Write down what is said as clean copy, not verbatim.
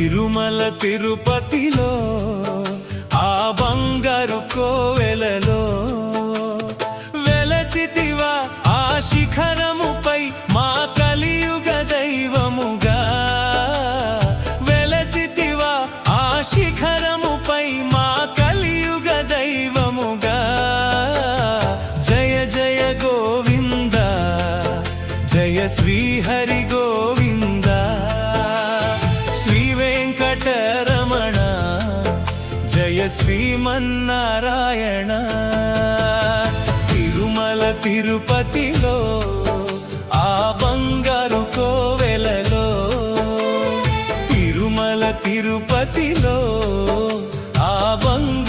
తిరుమల తిరుపతిలో ఆ బంగారు కోవెలలో వెలసితివా ఆ శిఖరముపై మా కలియుగ దైవముగా వెలసితివా ఆ శిఖరముపై మా కలియుగ దైవముగా జయ జయ గోవింద జయ శ్రీహరి గోవింద శ్రీ వెంకటరమణ జయ శ్రీమన్నారాయణ తిరుమల తిరుపతిలో ఆ బంగారు కోవెలలో తిరుమల తిరుపతిలో ఆ బంగారు